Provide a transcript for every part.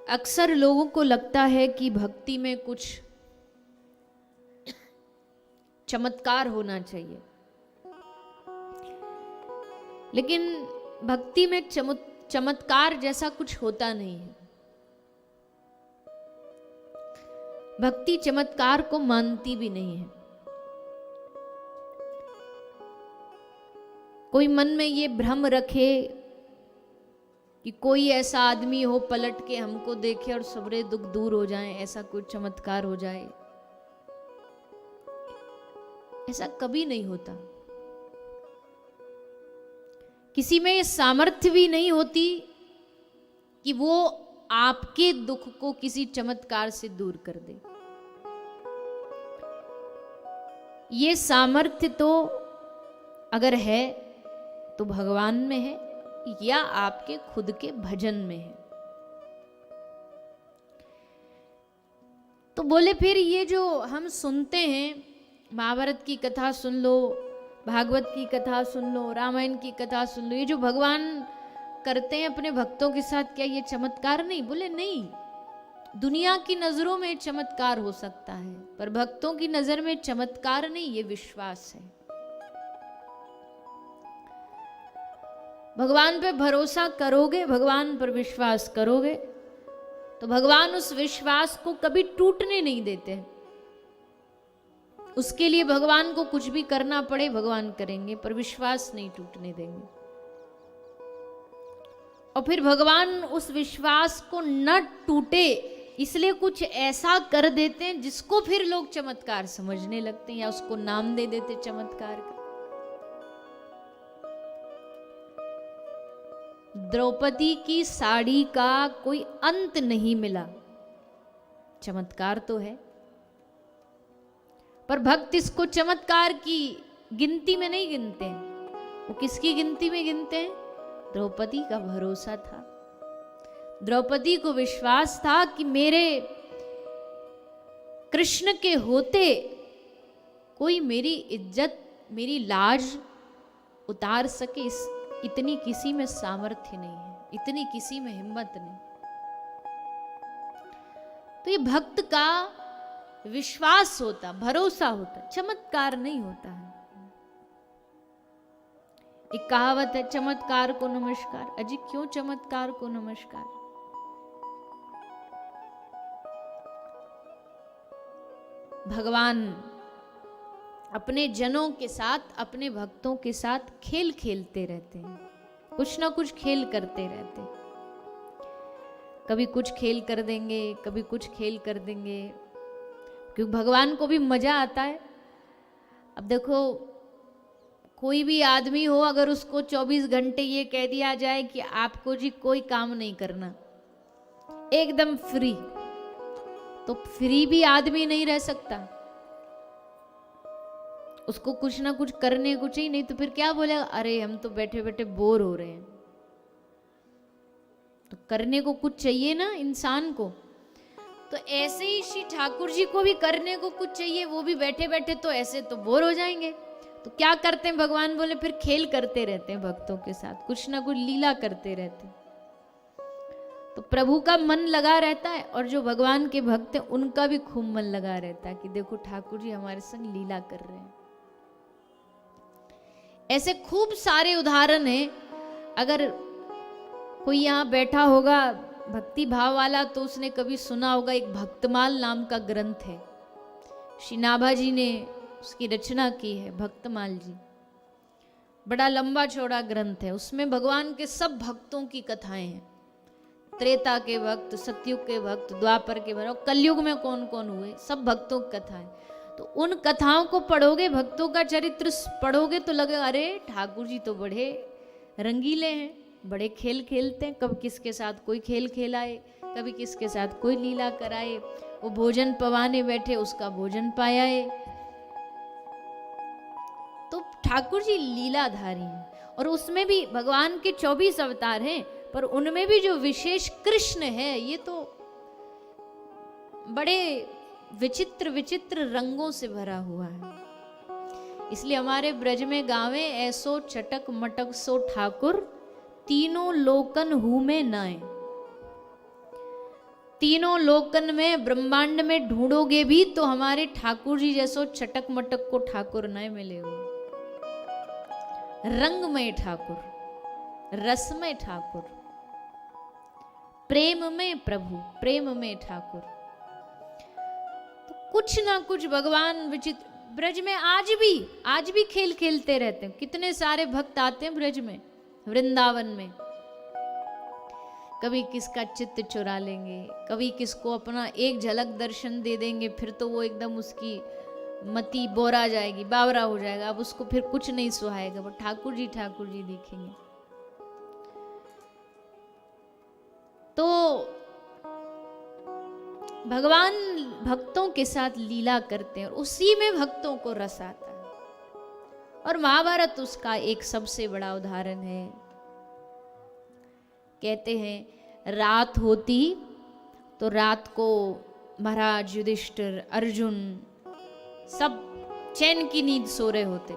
अक्सर लोगों को लगता है कि भक्ति में कुछ चमत्कार होना चाहिए, लेकिन भक्ति में चमत्कार जैसा कुछ होता नहीं है। भक्ति चमत्कार को मानती भी नहीं है। कोई मन में ये भ्रम रखे कि कोई ऐसा आदमी हो पलट के हमको देखे और सबरे दुख दूर हो जाएं, ऐसा कोई चमत्कार हो जाए, ऐसा कभी नहीं होता। किसी में ये सामर्थ्य भी नहीं होती कि वो आपके दुख को किसी चमत्कार से दूर कर दे। ये सामर्थ्य तो अगर है तो भगवान में है या आपके खुद के भजन में है। तो बोले फिर ये जो हम सुनते हैं, महाभारत की कथा सुन लो, भागवत की कथा सुन लो, रामायण की कथा सुन लो, ये जो भगवान करते हैं अपने भक्तों के साथ, क्या ये चमत्कार नहीं? बोले नहीं, दुनिया की नजरों में चमत्कार हो सकता है, पर भक्तों की नजर में चमत्कार नहीं, ये विश्वास है। भगवान पे भरोसा करोगे, भगवान पर विश्वास करोगे, तो भगवान उस विश्वास को कभी टूटने नहीं देते। उसके लिए भगवान को कुछ भी करना पड़े भगवान करेंगे, पर विश्वास नहीं टूटने देंगे। और फिर भगवान उस विश्वास को न टूटे इसलिए कुछ ऐसा कर देते हैं जिसको फिर लोग चमत्कार समझने लगते हैं या उसको नाम दे देते चमत्कार का। द्रौपदी की साड़ी का कोई अंत नहीं मिला, चमत्कार तो है, पर भक्त इसको चमत्कार की गिनती में नहीं गिनते हैं। वो किसकी गिनती में गिनते हैं? द्रौपदी का भरोसा था, द्रौपदी को विश्वास था कि मेरे कृष्ण के होते कोई मेरी इज्जत, मेरी लाज उतार सके, इतनी किसी में सामर्थ्य नहीं है, इतनी किसी में हिम्मत नहीं। तो ये भक्त का विश्वास होता, भरोसा होता, चमत्कार नहीं होता है। एक कहावत है, चमत्कार को नमस्कार। अजी क्यों चमत्कार को नमस्कार? भगवान अपने जनों के साथ, अपने भक्तों के साथ खेल खेलते रहते हैं, कुछ ना कुछ खेल करते रहते हैं। कभी कुछ खेल कर देंगे, कभी कुछ खेल कर देंगे, क्योंकि भगवान को भी मजा आता है। अब देखो, कोई भी आदमी हो, अगर उसको 24 घंटे ये कह दिया जाए कि आपको जी कोई काम नहीं करना, एकदम फ्री, तो फ्री भी आदमी नहीं रह सकता। उसको कुछ ना कुछ करने को चाहिए, नहीं तो फिर क्या बोलेगा, अरे हम तो बैठे बैठे बोर हो रहे हैं। तो करने को कुछ चाहिए ना इंसान को। तो ऐसे ही श्री ठाकुर जी को भी करने को कुछ चाहिए, वो भी बैठे बैठे तो ऐसे तो बोर हो जाएंगे। तो क्या करते हैं भगवान? बोले फिर खेल करते रहते हैं भक्तों के साथ, कुछ ना कुछ लीला करते रहते हैं। तो प्रभु का मन लगा रहता है, और जो भगवान के भक्त हैं उनका भी खूब मन लगा रहता है कि देखो ठाकुर जी हमारे संग लीला कर रहे हैं। ऐसे खूब सारे उदाहरण हैं। अगर कोई यहाँ बैठा होगा भक्ति भाव वाला, तो उसने कभी सुना होगा, एक भक्तमाल नाम का ग्रंथ है, श्री नाभा जी ने उसकी रचना की है, भक्तमाल जी। बड़ा लंबा चौड़ा ग्रंथ है, उसमें भगवान के सब भक्तों की कथाएं हैं। त्रेता के भक्त, सतयुग के भक्त, द्वापर के भक्त, और कलयुग में कौन कौन हुए, सब भक्तों की कथाएं। तो उन कथाओं को पढ़ोगे, भक्तों का चरित्र पढ़ोगे, तो लगेगा अरे ठाकुर जी तो बड़े रंगीले हैं, बड़े खेल खेलते हैं। कब किसके साथ कोई खेल खेलाए, कभी किसके साथ कोई लीला कराए। वो भोजन पवाने बैठे, उसका भोजन पायाए। तो ठाकुर जी लीलाधारी हैं, और उसमें भी भगवान के 24 अवतार हैं, पर उनमें भी जो विशेष कृष्ण है, ये तो बड़े विचित्र विचित्र रंगों से भरा हुआ है। इसलिए हमारे ब्रज में गावे, ऐसो चटक मटक सो ठाकुर, तीनों लोकन हूँ में नाए। तीनों लोकन में ब्रह्मांड में ढूंढोगे भी तो हमारे ठाकुर जी जैसो चटक मटक को ठाकुर नहीं मिले हो। रंगमय ठाकुर, रसमय ठाकुर, प्रेम में प्रभु, प्रेम में ठाकुर। तो कुछ ना कुछ भगवान विचित्र ब्रज में आज भी खेल खेलते रहते हैं। कितने सारे भक्त आते हैं ब्रज में, वृंदावन में। कभी किसका चित्त चुरा लेंगे, कभी किसको अपना एक झलक दर्शन दे देंगे, फिर तो वो एकदम उसकी मति बोरा जाएगी, बावरा हो जाएगा। अब उसको फिर कुछ नहीं सुहाएगा, वो ठाकुर जी देखेंगे। तो भगवान भक्तों के साथ लीला करते हैं और उसी में भक्तों को रस आता है। और महाभारत उसका एक सबसे बड़ा उदाहरण है। कहते हैं रात होती तो रात को महाराज युधिष्ठिर, अर्जुन सब चैन की नींद सो रहे होते।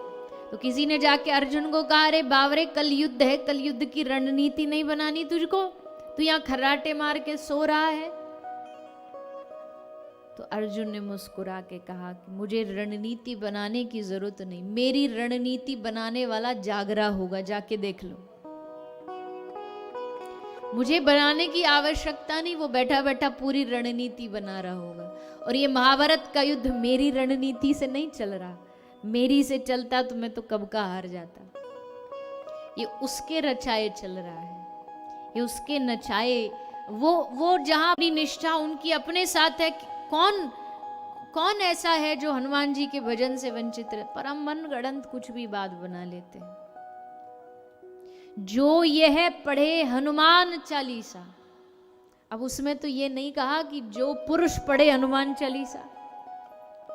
तो किसी ने जाके अर्जुन को कहा, अरे बावरे कल युद्ध है, कल युद्ध की रणनीति नहीं बनानी तुझको, तू यहाँ खर्राटे मार के सो रहा है। तो अर्जुन ने मुस्कुरा के कहा कि मुझे रणनीति बनाने की जरूरत नहीं, मेरी रणनीति बनाने वाला जागरा होगा, जाके देख लो। मुझे बनाने की आवश्यकता नहीं, वो बैठा बैठा पूरी रणनीति बना रहा होगा। और ये महाभारत का युद्ध मेरी रणनीति से नहीं चल रहा, मेरी से चलता तो मैं तो कब का हार जाता। ये उसके रचाए चल रहा है, ये उसके नचाए। वो जहां अपनी निष्ठा उनकी अपने साथ है। कौन ऐसा है जो हनुमान जी के भजन से वंचित रहे, पर हम मन गढ़ंत कुछ भी बात बना लेते हैं। जो यह पढ़े हनुमान चालीसा, अब उसमें तो ये नहीं कहा कि जो पुरुष पढ़े हनुमान चालीसा,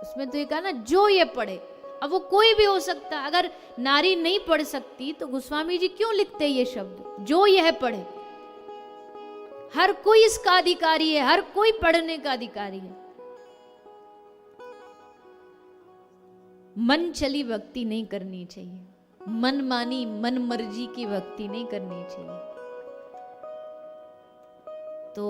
उसमें तो ये कहा ना जो ये पढ़े। अब वो कोई भी हो सकता, अगर नारी नहीं पढ़ सकती तो गोस्वामी जी क्यों लिखते ये शब्द, जो यह पढ़े। हर कोई इसका अधिकारी है, हर कोई पढ़ने का अधिकारी है। मन चली भक्ति नहीं करनी चाहिए, मन मानी मन मर्जी की भक्ति नहीं करनी चाहिए। तो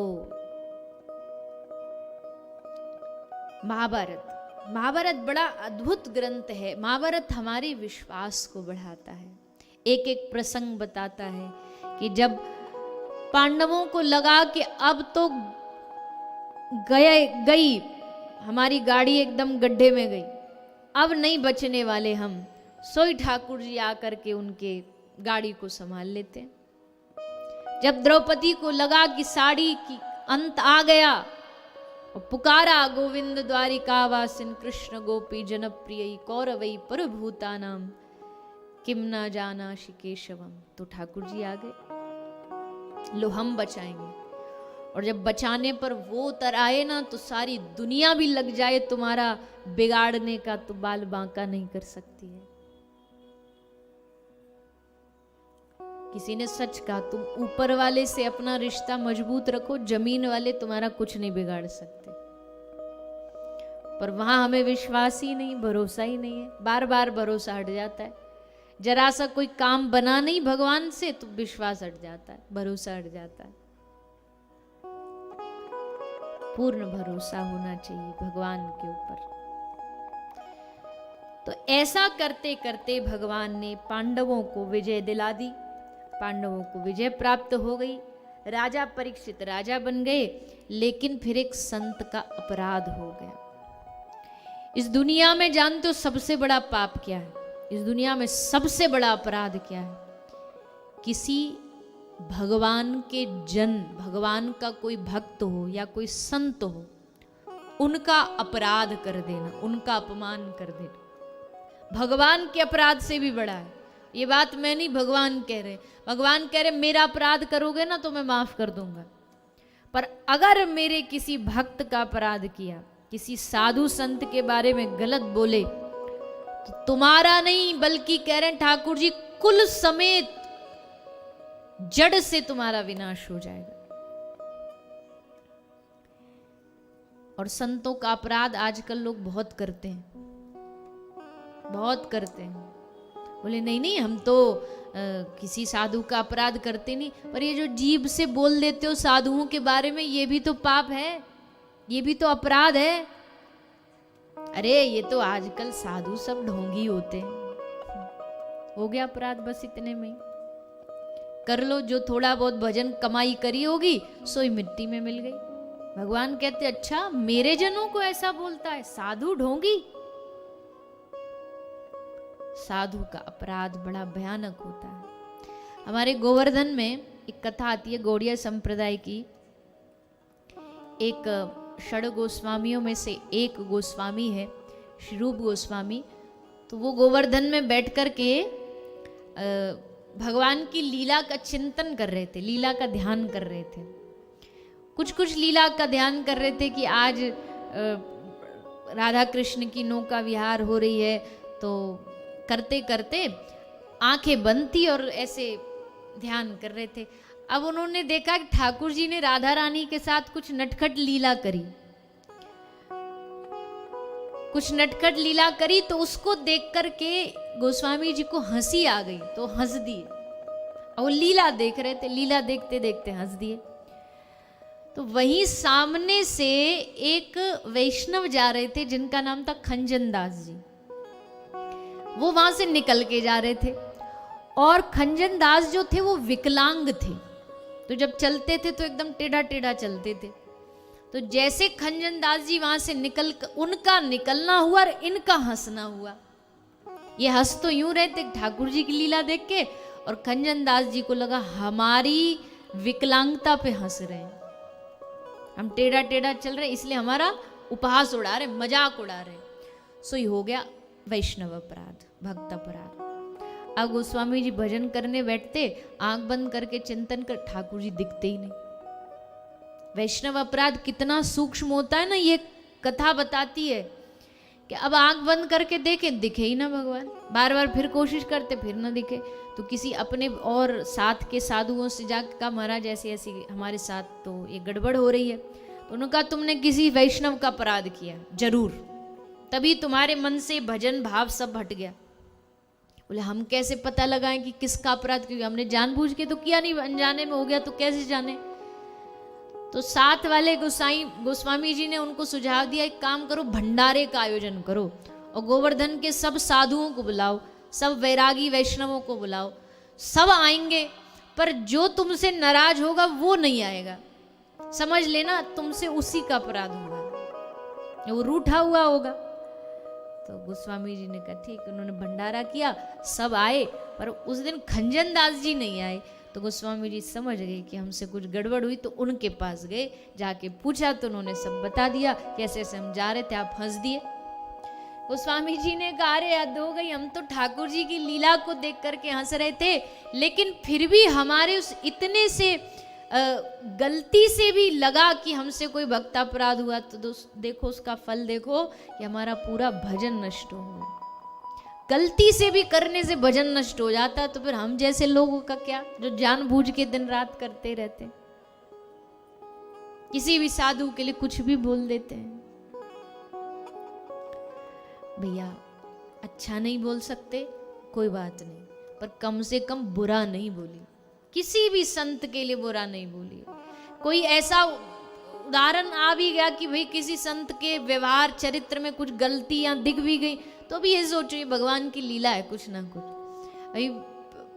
महाभारत बड़ा अद्भुत ग्रंथ है। महाभारत हमारे विश्वास को बढ़ाता है। एक एक प्रसंग बताता है कि जब पांडवों को लगा कि अब तो गई हमारी गाड़ी, एकदम गड्ढे में गई, अब नहीं बचने वाले हम, सोई ठाकुर जी आकर के उनके गाड़ी को संभाल लेते हैं। जब द्रौपदी को लगा कि साड़ी की अंत आ गया, और पुकारा गोविंद द्वारिका वासिन कृष्ण गोपी जनप्रिय कौरवई परभूतानाम किम ना जाना शिकेशवम, तो ठाकुर जी आ गए, लो हम बचाएंगे। और जब बचाने पर वो उतर आए ना, तो सारी दुनिया भी लग जाए तुम्हारा बिगाड़ने का, तो बाल बांका नहीं कर सकती है। किसी ने सच कहा, तुम ऊपर वाले से अपना रिश्ता मजबूत रखो, जमीन वाले तुम्हारा कुछ नहीं बिगाड़ सकते। पर वहां हमें विश्वास ही नहीं, भरोसा ही नहीं है, बार बार भरोसा हट जाता है। जरा सा कोई काम बना नहीं भगवान से तो विश्वास हट जाता है, भरोसा हट जाता है। पूर्ण भरोसा होना चाहिए भगवान के ऊपर। तो ऐसा करते करते भगवान ने पांडवों को विजय दिला दी, पांडवों को विजय प्राप्त हो गई। राजा परीक्षित राजा बन गए, लेकिन फिर एक संत का अपराध हो गया। इस दुनिया में जानते हो सबसे बड़ा पाप क्या है? इस दुनिया में सबसे बड़ा अपराध क्या है? किसी भगवान के जन, भगवान का कोई भक्त हो या कोई संत हो, उनका अपराध कर देना, उनका अपमान कर देना, भगवान के अपराध से भी बड़ा है। ये बात मैं नहीं, भगवान कह रहे। भगवान कह रहे मेरा अपराध करोगे ना तो मैं माफ कर दूंगा, पर अगर मेरे किसी भक्त का अपराध किया, किसी साधु संत के बारे में गलत बोले, तो तुम्हारा नहीं बल्कि कह रहे ठाकुर जी कुल समेत जड़ से तुम्हारा विनाश हो जाएगा। और संतों का अपराध आजकल लोग बहुत करते हैं, बहुत करते हैं। बोले नहीं नहीं, हम तो किसी साधु का अपराध करते नहीं, पर ये जो जीभ से बोल देते हो साधुओं के बारे में, ये भी तो पाप है, ये भी तो अपराध है। अरे ये तो आजकल साधु सब ढोंगी होते हैं, हो गया अपराध बस इतने में ही। कर लो, जो थोड़ा बहुत भजन कमाई करी होगी सोई मिट्टी में मिल गई। भगवान कहते अच्छा मेरे जनों को ऐसा बोलता है, साधु ढोंगी। साधु का अपराध बड़ा भयानक होता है। हमारे गोवर्धन में एक कथा आती है गौड़िया संप्रदाय की। एक षड गोस्वामियों में से एक गोस्वामी है श्री रूप गोस्वामी। तो वो गोवर्धन में बैठ कर के भगवान की लीला का चिंतन कर रहे थे, लीला का ध्यान कर रहे थे। कुछ कुछ लीला का ध्यान कर रहे थे कि आज राधा कृष्ण की नौका विहार हो रही है, तो करते करते आंखें बंद थी और ऐसे ध्यान कर रहे थे। अब उन्होंने देखा कि ठाकुर जी ने राधा रानी के साथ कुछ नटखट लीला करी, कुछ नटखट लीला करी, तो उसको देख करके गोस्वामी जी को हंसी आ गई, तो हंस दिए। और वो लीला देख रहे थे, लीला देखते देखते हंस दिए। तो वहीं सामने से एक वैष्णव जा रहे थे जिनका नाम था खंजन दास जी। वो वहां से निकल के जा रहे थे और खंजन दास जो थे वो विकलांग थे, तो जब चलते थे तो एकदम टेढ़ा टेढ़ा चलते थे। तो जैसे खंजन दास जी वहां से उनका निकलना हुआ और इनका हंसना हुआ। ये हंस तो यूं रहे थे ठाकुर जी की लीला देख के, और खंजन दास जी को लगा हमारी विकलांगता पे हंस रहे हैं, हम टेढ़ा टेढ़ा चल रहे इसलिए हमारा उपहास उड़ा रहे, मजाक उड़ा रहे। सो ये हो गया वैष्णव अपराध, भक्त अपराध। अब गोस्वामी जी भजन करने बैठते, आंख बंद करके चिंतन कर, ठाकुर जी दिखते ही नहीं। वैष्णव अपराध कितना सूक्ष्म होता है ना, ये कथा बताती है कि अब आंख बंद करके देखे, दिखे ही ना भगवान। बार बार फिर कोशिश करते, फिर ना दिखे। तो किसी अपने और साथ के साधुओं से जाकर कहा महाराज ऐसी ऐसी हमारे साथ तो ये गड़बड़ हो रही है। तो उन्होंने कहा तुमने किसी वैष्णव का अपराध किया जरूर, तभी तुम्हारे मन से भजन भाव सब हट गया। बोले हम कैसे पता लगाएं कि किसका अपराध, क्योंकि हमने जानबूझ के तो किया नहीं, अनजाने में हो गया तो कैसे जाने। तो साथ वाले गोस्वामी जी ने उनको सुझाव दिया, एक काम करो भंडारे का आयोजन करो और गोवर्धन के सब साधुओं को बुलाओ, सब वैरागी वैष्णवों को बुलाओ, सब आएंगे, पर जो तुमसे नाराज होगा वो नहीं आएगा। समझ लेना तुमसे उसी का अपराध हुआ, वो रूठा हुआ होगा। तो गोस्वामी जी ने कहा ठीक। उन्होंने भंडारा किया, सब आए, पर उस दिन खंजन दास जी नहीं आए। तो गोस्वामी जी समझ गए कि हमसे कुछ गड़बड़ हुई, तो उनके पास गए, जाके पूछा तो उन्होंने सब बता दिया कि ऐसे ऐसे हम जा रहे थे, आप हंस दिए। गोस्वामी जी ने कहा अरे हद हो गई, हम तो ठाकुर जी की लीला को देख करके हंस रहे थे, लेकिन फिर भी हमारे उस इतने से गलती से भी लगा कि हमसे कोई भक्त अपराध हुआ, तो देखो उसका फल देखो कि हमारा पूरा भजन नष्ट हो गया। गलती से भी करने से भजन नष्ट हो जाता, तो फिर हम जैसे लोगों का क्या, जो जानबूझ के दिन रात करते रहते, किसी भी साधु के लिए कुछ भी बोल देते हैं। भैया अच्छा नहीं बोल सकते कोई बात नहीं, पर कम से कम बुरा नहीं बोली, किसी भी संत के लिए बुरा नहीं बोली। कोई ऐसा उदाहरण आ भी गया कि भाई किसी संत के व्यवहार चरित्र में कुछ गलतियां दिख भी गई, तो भी ये सोचिए भगवान की लीला है कुछ ना कुछ। भाई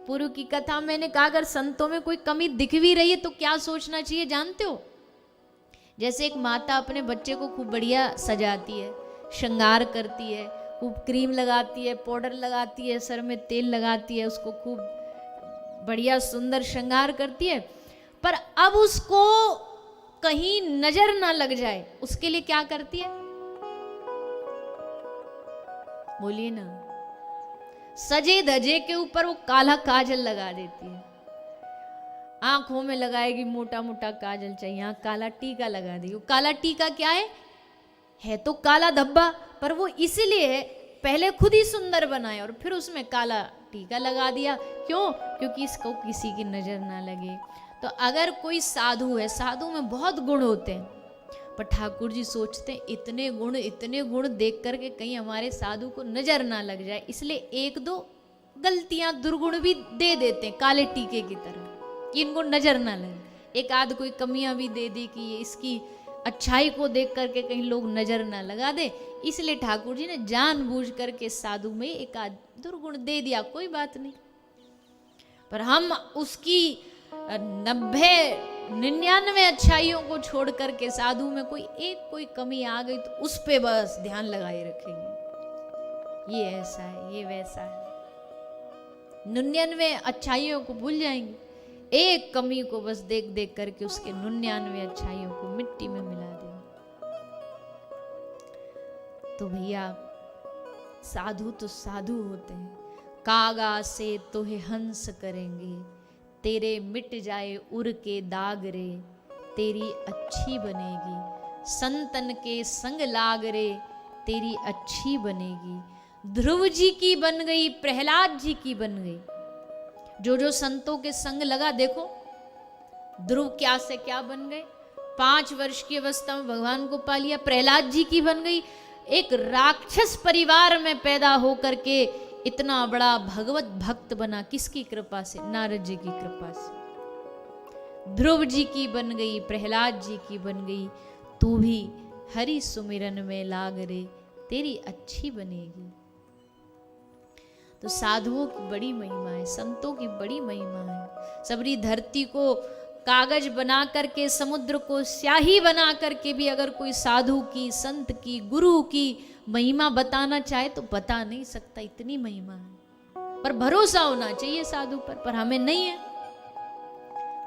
पूर्व की कथा मैंने कहा अगर संतों में कोई कमी दिख भी रही है तो क्या सोचना चाहिए जानते हो? जैसे एक माता अपने बच्चे को खूब बढ़िया सजाती है, श्रृंगार करती है, खूब क्रीम लगाती है, पाउडर लगाती है, सर में तेल लगाती है, उसको खूब बढ़िया सुंदर श्रृंगार करती है, पर अब उसको कहीं नजर ना लग जाए उसके लिए क्या करती है? बोलिए ना। सजे धजे के ऊपर वो काला काजल लगा देती है, आंखों में लगाएगी मोटा मोटा काजल चाहिए, यहाँ काला टीका लगा देगी। काला टीका क्या है तो काला धब्बा, पर वो इसलिए है पहले खुद ही सुंदर बनाए और फिर उसमें काला टीका लगा दिया। क्यों? क्योंकि इसको किसी की नजर ना लगे। तो अगर कोई साधु है, साधु में बहुत गुण होते हैं, पर ठाकुर जी सोचते हैं इतने गुण देख करके कहीं हमारे साधु को नजर ना लग जाए, इसलिए एक दो गलतियां दुर्गुण भी दे देते हैं काले टीके की तरह कि इनको नजर ना लगे। एक आध कोई कमियां भी दे दी कि ये इसकी अच्छाई को देख करके कहीं लोग नजर ना लगा दे, इसलिए ठाकुर जी ने जानबूझ करके साधु में एक आध दुर्गुण दे दिया, कोई बात नहीं। पर हम उसकी 99 अच्छाइयों को छोड़ करके साधु में कोई कमी आ गई तो उस पे बस ध्यान लगाए रखेंगे, ये ऐसा है, ये वैसा है। 99 अच्छाइयों को भूल जाएंगे, एक कमी को बस देख देख करके उसके 99 अच्छाइयों को मिट्टी में मिला देंगे। तो भैया साधु तो साधु होते हैं। कागा से तोहे हंस करेंगे, तेरे मिट जाए उर के दाग रे, तेरी अच्छी बनेगी। संतन के संग लाग रे, तेरी अच्छी बनेगी। ध्रुव जी की बन गई, प्रहलाद जी की बन गई। जो जो संतों के संग लगा, देखो ध्रुव क्या से क्या बन गए। 5 वर्ष की अवस्था में भगवान को पा लिया। प्रहलाद जी की बन गई, एक राक्षस परिवार में पैदा होकर के इतना बड़ा भगवत भक्त बना। किसकी कृपा से? नारद जी की कृपा से। ध्रुव जी की बन गई, प्रहलाद जी की बन गई। तू भी हरि सुमिरन में लाग रे, तेरी अच्छी बनेगी। तो साधुओं की बड़ी महिमा है, संतों की बड़ी महिमा है। सबरी धरती को कागज बना करके, समुद्र को स्याही बना करके भी अगर कोई साधु की, संत की, गुरु की महिमा बताना चाहे तो बता नहीं सकता, इतनी महिमा है। पर भरोसा होना चाहिए साधु पर हमें नहीं है।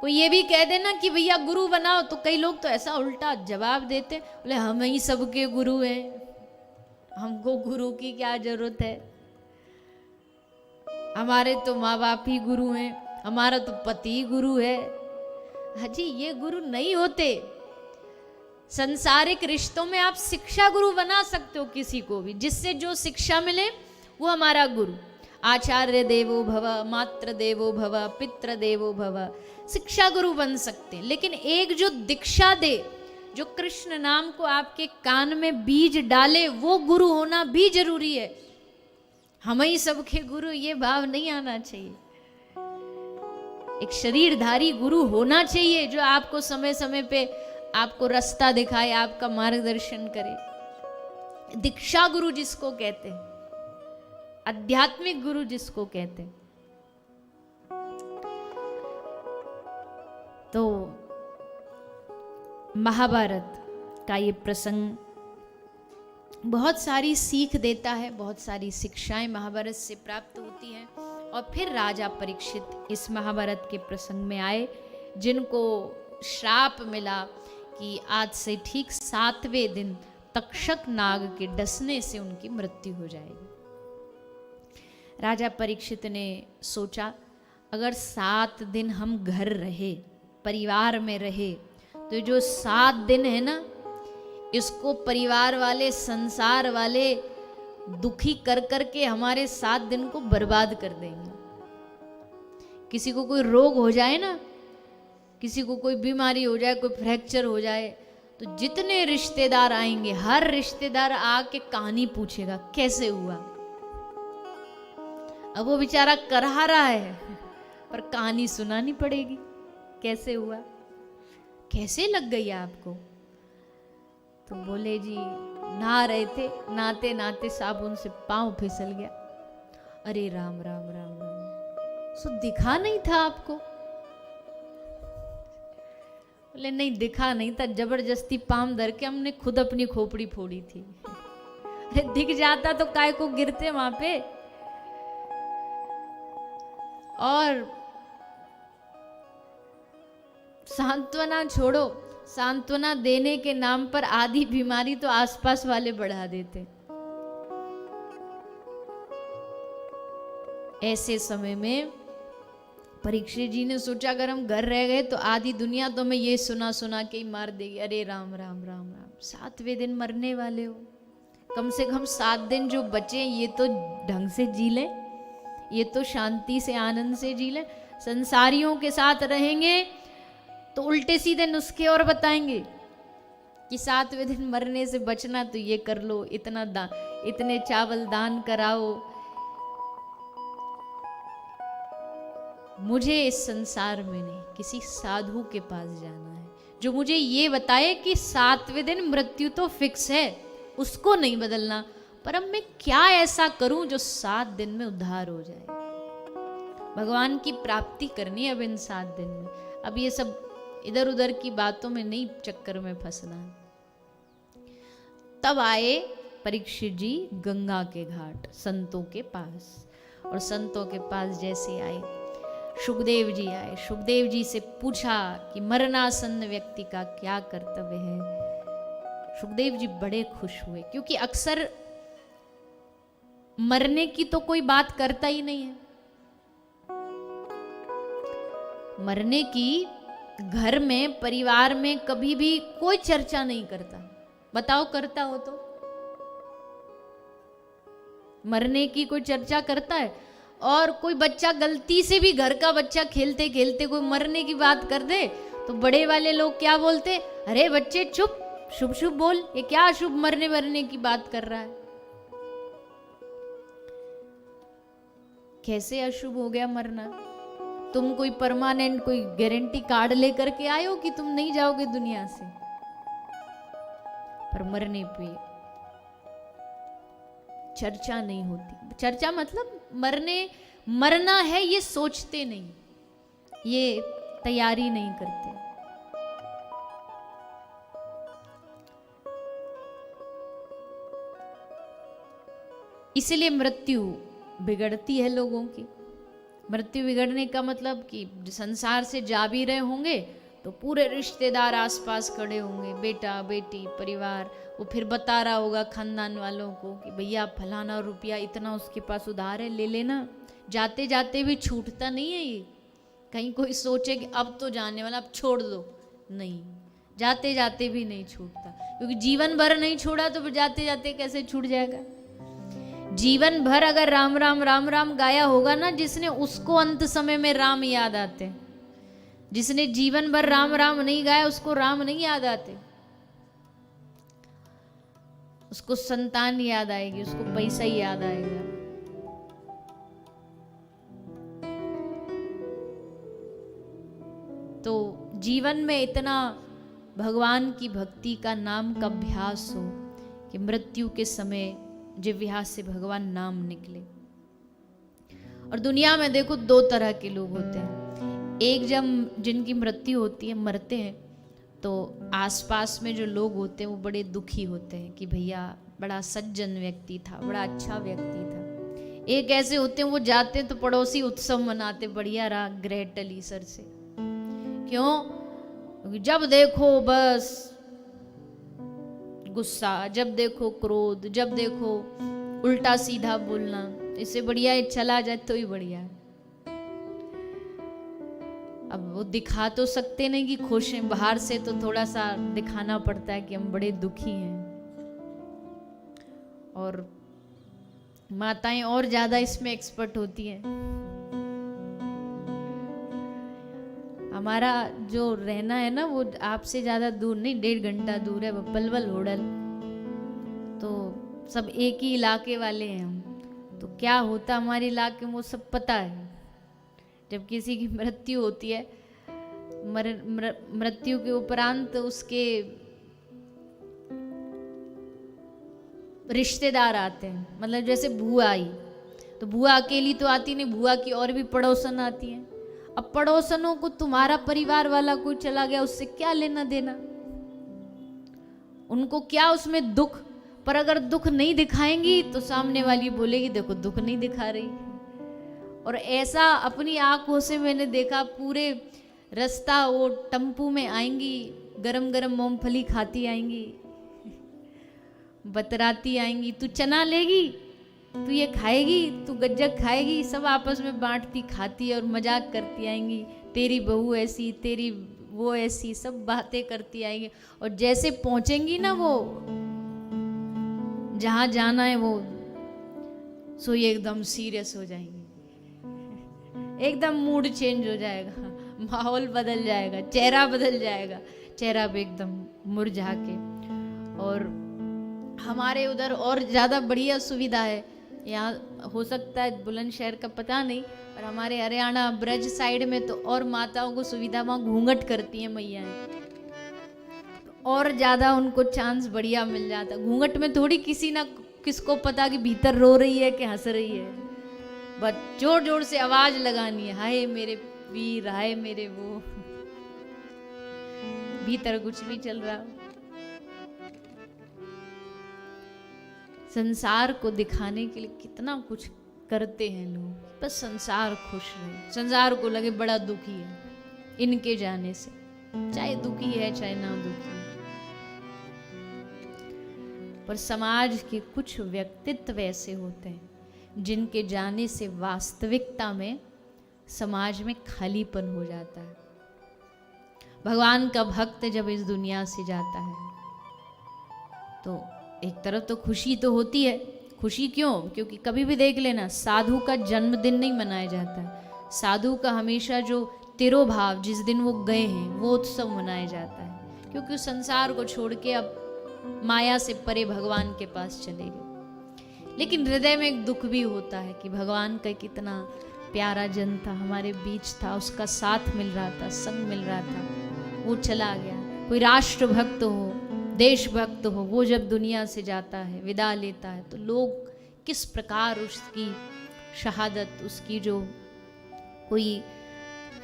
कोई ये भी कह देना कि भैया गुरु बनाओ, तो कई लोग तो ऐसा उल्टा जवाब देते, बोले हम ही सबके गुरु हैं, हमको गुरु की क्या जरूरत है, हमारे तो माँ बाप ही गुरु हैं, हमारा तो पति गुरु है। हाजी, ये गुरु नहीं होते। संसारिक रिश्तों में आप शिक्षा गुरु बना सकते हो किसी को भी, जिससे जो शिक्षा मिले वो हमारा गुरु। आचार्य देवो भव, मात्र देवो भव, पितृ देवो भव, शिक्षा गुरु बन सकते हैं। लेकिन एक जो दीक्षा दे, जो कृष्ण नाम को आपके कान में बीज डाले, वो गुरु होना भी जरूरी है। हम ही सबके गुरु, ये भाव नहीं आना चाहिए। एक शरीरधारी गुरु होना चाहिए जो आपको समय समय पे आपको रास्ता दिखाए, आपका मार्गदर्शन करे। दीक्षा गुरु जिसको कहते हैं, आध्यात्मिक गुरु जिसको कहते हैं। तो महाभारत का ये प्रसंग बहुत सारी सीख देता है, बहुत सारी शिक्षाएं महाभारत से प्राप्त होती हैं। और फिर राजा परीक्षित इस महाभारत के प्रसंग में आए, जिनको श्राप मिला कि आज से ठीक 7वें दिन तक्षक नाग के डसने से उनकी मृत्यु हो जाएगी। राजा परीक्षित ने सोचा, अगर 7 दिन हम घर रहे, परिवार में रहे, तो जो 7 दिन है ना, इसको परिवार वाले, संसार वाले दुखी कर करके हमारे 7 दिन को बर्बाद कर देंगे। किसी को कोई रोग हो जाए ना, किसी को कोई बीमारी हो जाए, कोई फ्रैक्चर हो जाए, तो जितने रिश्तेदार आएंगे, हर रिश्तेदार आके कहानी पूछेगा कैसे हुआ। अब वो बेचारा करहा रहा है, पर कहानी सुनानी पड़ेगी, कैसे हुआ, कैसे लग गई आपको। तो बोले जी नहा रहे थे, नहाते नहाते साबुन से पांव फिसल गया। अरे राम राम राम राम, सो दिखा नहीं था आपको? बोले नहीं दिखा नहीं था, जबरदस्ती पाम धर के हमने खुद अपनी खोपड़ी फोड़ी थी। अरे दिख जाता तो काय को गिरते वहां पे। और सांत्वना छोड़ो, सांत्वना देने के नाम पर आधी बीमारी तो आसपास वाले बढ़ा देते। ऐसे समय में परीक्षित जी ने सोचा, अगर हम घर रह गए तो आधी दुनिया तो हमें ये सुना सुना के ही मार देगी। अरे राम राम राम राम, 7वें दिन मरने वाले हो, कम से कम 7 दिन जो बचे ये तो ढंग से जी लें, ये तो शांति से, आनंद से जी लें। संसारियों के साथ रहेंगे तो उल्टे सीधे नुस्खे और बताएंगे कि 7वें दिन मरने से बचना तो ये कर लो, इतना इतने चावल दान कराओ, मुझे इस संसार में नहीं, किसी साधु के पास जाना है जो मुझे ये बताए कि 7वें दिन मृत्यु तो फिक्स है, उसको नहीं बदलना, पर अब मैं क्या ऐसा करूं जो 7 दिन में उद्धार हो जाए। भगवान की प्राप्ति करनी है अब इन 7 दिन में। अब ये सब इधर उधर की बातों में नहीं चक्कर में फंसना। तब आए परीक्षित जी गंगा के घाट संतों के पास, और संतों के पास जैसे आए सुखदेव जी आए। सुखदेव जी से पूछा कि मरणासन्न व्यक्ति का क्या कर्तव्य है। सुखदेव जी बड़े खुश हुए, क्योंकि अक्सर मरने की तो कोई बात करता ही नहीं है। मरने की घर में परिवार में कभी भी कोई चर्चा नहीं करता। बताओ करता हो तो? मरने की कोई चर्चा करता है? और कोई बच्चा गलती से भी, घर का बच्चा खेलते खेलते कोई मरने की बात कर दे तो बड़े वाले लोग क्या बोलते? अरे बच्चे चुप, शुभ शुभ बोल, ये क्या अशुभ मरने की बात कर रहा है। कैसे अशुभ हो गया मरना? तुम कोई परमानेंट कोई गारंटी कार्ड लेकर के आए हो कि तुम नहीं जाओगे दुनिया से? पर मरने पे चर्चा नहीं होती। चर्चा मतलब मरना है ये सोचते नहीं, ये तैयारी नहीं करते। इसलिए मृत्यु बिगड़ती है लोगों की। मृत्यु बिगड़ने का मतलब कि संसार से जा भी रहे होंगे तो पूरे रिश्तेदार आसपास खड़े होंगे, बेटा बेटी परिवार, वो फिर बता रहा होगा खानदान वालों को कि भैया फलाना रुपया इतना उसके पास उधार है, ले लेना। जाते जाते भी छूटता नहीं है ये। कहीं कोई सोचे कि अब तो जाने वाला, अब छोड़ दो, नहीं, जाते जाते भी नहीं छूटता। क्योंकि जीवन भर नहीं छोड़ा तो फिर जाते जाते कैसे छूट जाएगा। जीवन भर अगर राम राम राम राम गाया होगा ना जिसने, उसको अंत समय में राम याद आते। जिसने जीवन भर राम राम नहीं गाया उसको राम नहीं याद आते। उसको संतान याद आएगी, उसको पैसा ही याद आएगा। तो जीवन में इतना भगवान की भक्ति का नाम का अभ्यास हो कि मृत्यु के समय जिह्वा से भगवान नाम निकले। और दुनिया में देखो 2 तरह के लोग होते हैं। एक जब जिनकी मृत्यु होती है, मरते हैं, तो आसपास में जो लोग होते हैं वो बड़े दुखी होते हैं कि भैया बड़ा सज्जन व्यक्ति था, बड़ा अच्छा व्यक्ति था। एक ऐसे होते हैं वो जाते हैं तो पड़ोसी उत्सव मनाते, बढ़िया रहा ग्रह टली सर से। क्यों? क्योंकि जब देखो बस गुस्सा, जब देखो क्रोध, जब देखो उल्टा सीधा बोलना। इससे बढ़िया है चला जाए तो ही बढ़िया है। अब वो दिखा तो सकते नहीं कि खुश हैं, बाहर से तो थोड़ा सा दिखाना पड़ता है कि हम बड़े दुखी हैं। और माताएं और ज्यादा इसमें एक्सपर्ट होती हैं। हमारा जो रहना है ना वो आपसे ज्यादा दूर नहीं, 1.5 घंटा दूर है, वो पलवल होडल। तो सब एक ही इलाके वाले हैं हम, तो क्या होता हमारे इलाके में वो सब पता है। जब किसी की मृत्यु होती है, मृत्यु के उपरांत उसके रिश्तेदार आते हैं। मतलब जैसे बुआ आई तो बुआ अकेली तो आती नहीं, बुआ की और भी पड़ोसन आती हैं। अब पड़ोसनों को तुम्हारा परिवार वाला कोई चला गया उससे क्या लेना देना, उनको क्या उसमें दुख। पर अगर दुख नहीं दिखाएंगी तो सामने वाली बोलेगी देखो दुख नहीं दिखा रही। और ऐसा अपनी आंखों से मैंने देखा, पूरे रास्ता वो टम्पू में आएंगी, गरम गरम मूंगफली खाती आएंगी, बतराती आएंगी, तू चना लेगी, तू ये खाएगी, तू गज्जक खाएगी, सब आपस में बांटती खाती और मजाक करती आएंगी। तेरी बहू ऐसी, तेरी वो ऐसी, सब बातें करती आएंगी। और जैसे पहुंचेंगी ना वो जहां जाना है वो, सो ये एकदम सीरियस हो जाएंगी, एकदम मूड चेंज हो जाएगा, माहौल बदल जाएगा, चेहरा बदल जाएगा, चेहरा पे एकदम मुरझा के। और हमारे उधर और ज़्यादा बढ़िया सुविधा है, यहाँ हो सकता है बुलंदशहर का पता नहीं, और हमारे हरियाणा ब्रज साइड में तो और माताओं को सुविधा, वहाँ घूंघट करती हैं मैयाएं, और ज़्यादा उनको चांस बढ़िया मिल जाता। घूंघट में थोड़ी किसी ना किसको पता कि भीतर रो रही है कि हंस रही है, बस जोर जोर से आवाज लगानी है, हाय मेरे वीर, हाय मेरे वो, भीतर कुछ भी चल रहा हो। संसार को दिखाने के लिए कितना कुछ करते हैं लोग, बस संसार खुश रहे, संसार को लगे बड़ा दुखी है इनके जाने से, चाहे दुखी है चाहे ना दुखी है। पर समाज के कुछ व्यक्तित्व ऐसे होते हैं जिनके जाने से वास्तविकता में समाज में खालीपन हो जाता है। भगवान का भक्त जब इस दुनिया से जाता है तो एक तरफ तो खुशी तो होती है। खुशी क्यों? क्योंकि कभी भी देख लेना, साधु का जन्मदिन नहीं मनाया जाता है, साधु का हमेशा जो तिरोभाव, जिस दिन वो गए हैं, वो उत्सव मनाया जाता है, क्योंकि उस संसार को छोड़ के अब माया से परे भगवान के पास चले गए। लेकिन हृदय में एक दुख भी होता है कि भगवान का कितना प्यारा जन था, हमारे बीच था, उसका साथ मिल रहा था, संग मिल रहा था, वो चला गया। कोई राष्ट्रभक्त हो, देशभक्त हो, वो जब दुनिया से जाता है, विदा लेता है, तो लोग किस प्रकार उसकी शहादत, उसकी जो कोई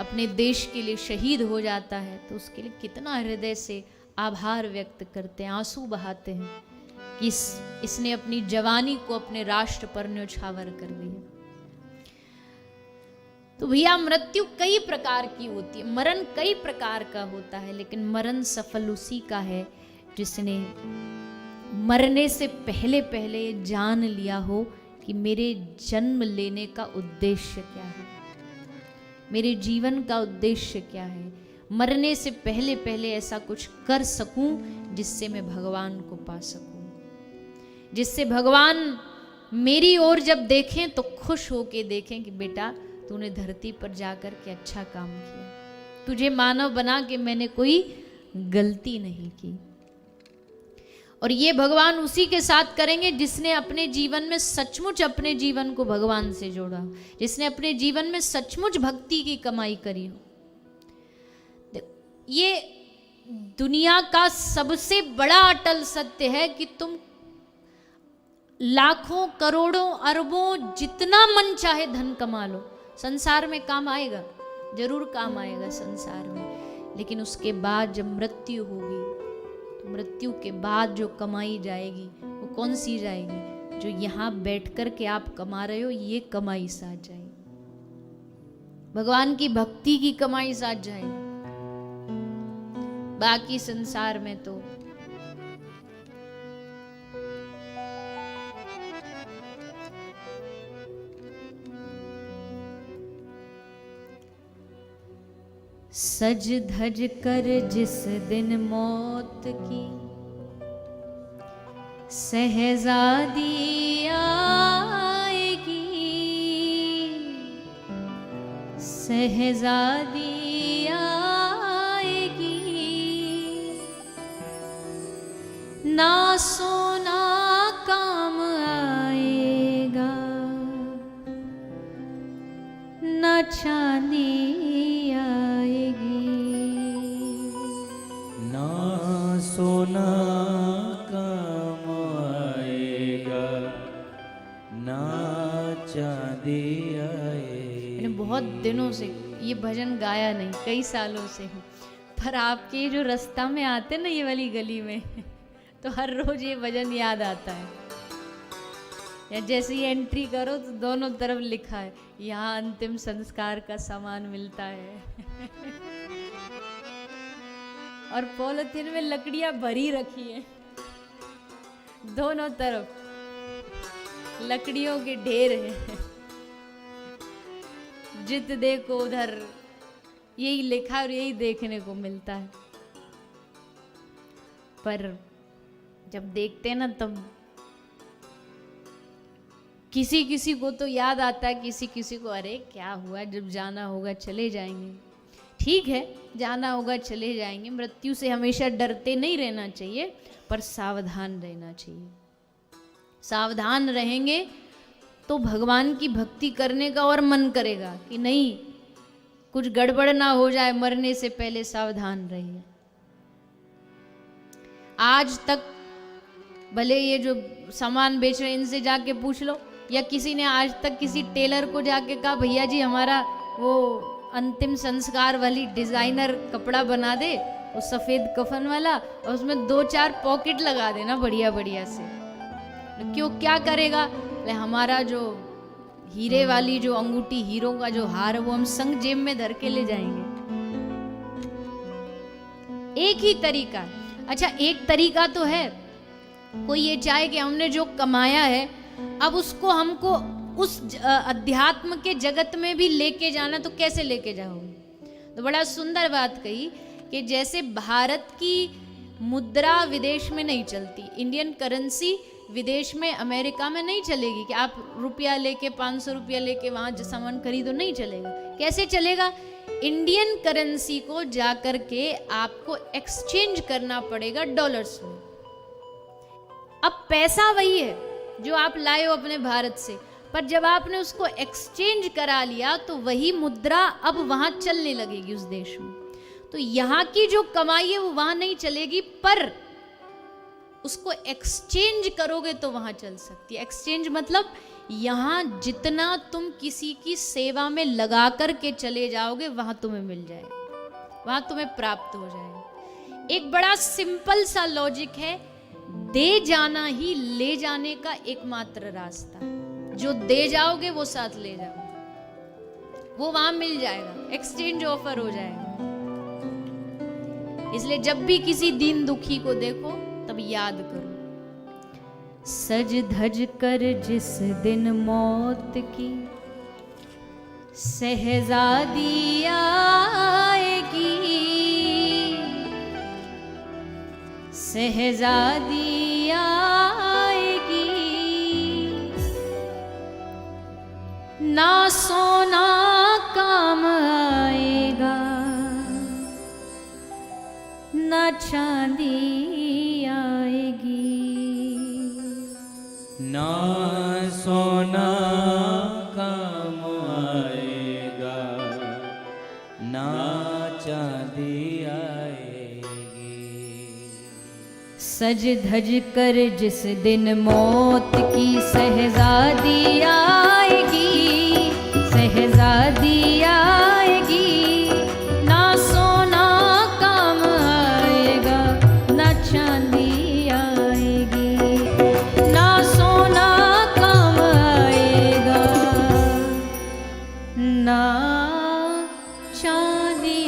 अपने देश के लिए शहीद हो जाता है तो उसके लिए कितना हृदय से आभार व्यक्त करते हैं, आंसू बहाते हैं कि इसने अपनी जवानी को अपने राष्ट्र पर न्यौछावर कर दिया। तो भैया मृत्यु कई प्रकार की होती है, मरण कई प्रकार का होता है, लेकिन मरण सफल उसी का है जिसने मरने से पहले पहले जान लिया हो कि मेरे जन्म लेने का उद्देश्य क्या है, मेरे जीवन का उद्देश्य क्या है। मरने से पहले पहले ऐसा कुछ कर सकूं जिससे मैं भगवान को पा सकूं, जिससे भगवान मेरी ओर जब देखें तो खुश होके देखें कि बेटा तूने धरती पर जाकर के अच्छा काम किया, तुझे मानव बना के मैंने कोई गलती नहीं की। और ये भगवान उसी के साथ करेंगे जिसने अपने जीवन में सचमुच अपने जीवन को भगवान से जोड़ा हो, जिसने अपने जीवन में सचमुच भक्ति की कमाई करी हो। ये दुनिया का सबसे बड़ा अटल सत्य है कि तुम लाखों करोड़ों अरबों जितना मन चाहे धन कमा लो, संसार में काम आएगा, जरूर काम आएगा संसार में, लेकिन उसके बाद जब मृत्यु होगी तो मृत्यु के बाद जो कमाई जाएगी वो कौन सी जाएगी? जो यहाँ बैठ कर के आप कमा रहे हो, ये कमाई साथ जाएगी, भगवान की भक्ति की कमाई साथ जाएगी। बाकी संसार में तो सज धज कर जिस दिन मौत की सहजादी आएगी, सहजादी आएगी, ना सोना काम आएगा, ना चांदी सोना काम आएगा, ना चांदी आएगी। मैंने बहुत दिनों से ये भजन गाया नहीं, कई सालों से, पर आपके जो रास्ता में आते ना ये वाली गली में तो हर रोज ये भजन याद आता है। या जैसे ही एंट्री करो तो दोनों तरफ लिखा है यहाँ अंतिम संस्कार का सामान मिलता है और पॉलिथीन में लकड़ियां भरी रखी हैं, दोनों तरफ लकड़ियों के ढेर हैं, जित देखो उधर यही लिखा और यही देखने को मिलता है। पर जब देखते हैं ना तब किसी किसी को तो याद आता है, किसी किसी को अरे क्या हुआ, जब जाना होगा चले जाएंगे। ठीक है, जाना होगा चले जाएंगे, मृत्यु से हमेशा डरते नहीं रहना चाहिए, पर सावधान रहना चाहिए। सावधान रहेंगे तो भगवान की भक्ति करने का और मन करेगा कि नहीं, कुछ गड़बड़ ना हो जाए, मरने से पहले सावधान रहिए। आज तक भले ये जो सामान बेच रहे हैं इनसे जाके पूछ लो, या किसी ने आज तक किसी टेलर को जाके कहा भैया जी हमारा वो अंतिम संस्कार वाली डिजाइनर कपड़ा बना दे, वो सफेद कफन वाला, और उसमें 2-4 पॉकेट लगा देना बढ़िया बढ़िया से। क्यों, क्या करेगा? हमारा जो हीरे वाली जो अंगूठी, हीरो का जो हार, वो हम संग जेब में धर के ले जाएंगे। एक ही तरीका। अच्छा, एक तरीका तो है, कोई ये चाहे कि हमने जो कमाया है अब उसको हमको उस अध्यात्म के जगत में भी लेके जाना, तो कैसे लेके जाओगे? तो बड़ा सुंदर बात कही कि जैसे भारत की मुद्रा विदेश में नहीं चलती, इंडियन करेंसी विदेश में, अमेरिका में नहीं चलेगी कि आप रुपया लेके 500 रुपया लेके वहां सामान खरीदो, नहीं चलेगा। कैसे चलेगा? इंडियन करेंसी को जाकर के आपको एक्सचेंज करना पड़ेगा डॉलर्स में। अब पैसा वही है जो आप लाए हो अपने भारत से, पर जब आपने उसको एक्सचेंज करा लिया तो वही मुद्रा अब वहां चलने लगेगी उस देश में। तो यहाँ की जो कमाई है वो वहां नहीं चलेगी, पर उसको एक्सचेंज करोगे तो वहां चल सकती है। एक्सचेंज मतलब यहाँ जितना तुम किसी की सेवा में लगा करके चले जाओगे वहां तुम्हें मिल जाएगा, वहां तुम्हें प्राप्त हो जाएगा। एक बड़ा सिंपल सा लॉजिक है, दे जाना ही ले जाने का एकमात्र रास्ता है। जो दे जाओगे वो साथ ले जाओगे, वो वहां मिल जाएगा, एक्सचेंज ऑफर हो जाएगा। इसलिए जब भी किसी दीन दुखी को देखो तब याद करो, सज धज कर जिस दिन मौत की शहजादी आएगी, शहजादी आएगी, ना सोना काम आएगा, ना चांदी आएगी, ना सोना काम आएगा, ना चांदी आएगी। सज धज कर जिस दिन मौत की शहजादी आएगी, शहजादी आएगी, ना सोना काम आएगा, ना चांदी आएगी, ना सोना काम आएगा, ना चांदी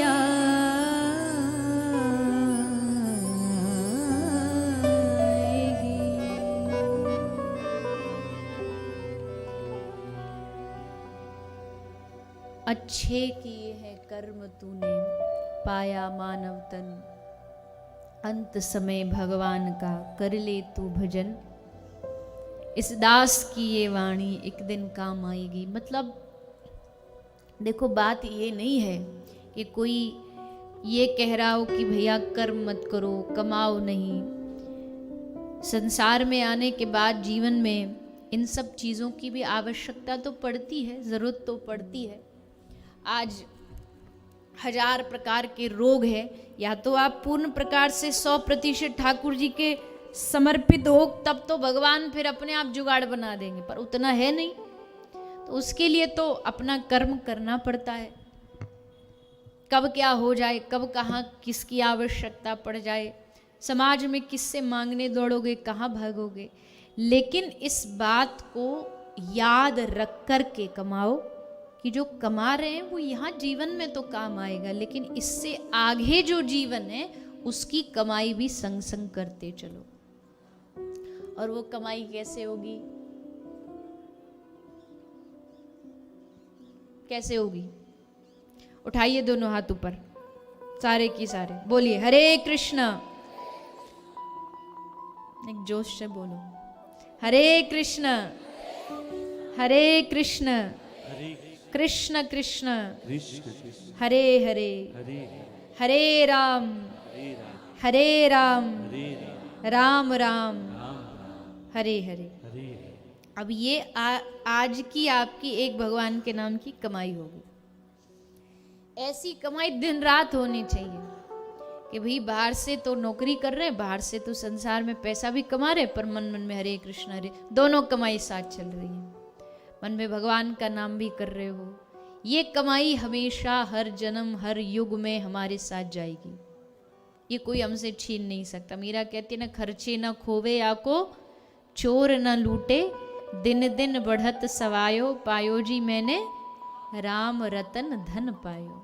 अच्छे किए हैं कर्म तूने, पाया मानव तन, अंत समय भगवान का कर ले तू भजन। इस दास की ये वाणी एक दिन काम आएगी। मतलब देखो, बात ये नहीं है कि कोई ये कह रहा हो कि भैया कर्म मत करो, कमाओ नहीं। संसार में आने के बाद जीवन में इन सब चीज़ों की भी आवश्यकता तो पड़ती है, ज़रूरत तो पड़ती है। आज 1000 प्रकार के रोग है, या तो आप पूर्ण प्रकार से 100% ठाकुर जी के समर्पित हो, तब तो भगवान फिर अपने आप जुगाड़ बना देंगे, पर उतना है नहीं। तो उसके लिए तो अपना कर्म करना पड़ता है। कब क्या हो जाए, कब कहाँ किसकी आवश्यकता पड़ जाए, समाज में किससे मांगने दौड़ोगे, कहाँ भागोगे। लेकिन इस बात को याद रख कर के कमाओ कि जो कमा रहे हैं वो यहाँ जीवन में तो काम आएगा, लेकिन इससे आगे जो जीवन है उसकी कमाई भी संग संग करते चलो। और वो कमाई कैसे होगी? कैसे होगी? उठाइए दोनों हाथ ऊपर, सारे की सारे बोलिए हरे कृष्णा। एक जोश से बोलो, हरे कृष्ण हरे कृष्ण कृष्ण कृष्ण हरे हरे हरे राम राम राम हरे हरे। अब ये आज की आपकी एक भगवान के नाम की कमाई होगी। ऐसी कमाई दिन रात होनी चाहिए कि भाई बाहर से तो नौकरी कर रहे हैं, बाहर से तो संसार में पैसा भी कमा रहे, पर मन मन में हरे कृष्ण हरे, दोनों कमाई साथ चल रही है। मन में भगवान का नाम भी कर रहे हो। ये कमाई हमेशा हर जन्म हर युग में हमारे साथ जाएगी, ये कोई हमसे छीन नहीं सकता। मीरा कहती है ना, खर्चे न खोवे आको चोर न लूटे, दिन दिन बढ़त सवायो, पायो जी मैंने राम रतन धन पायो।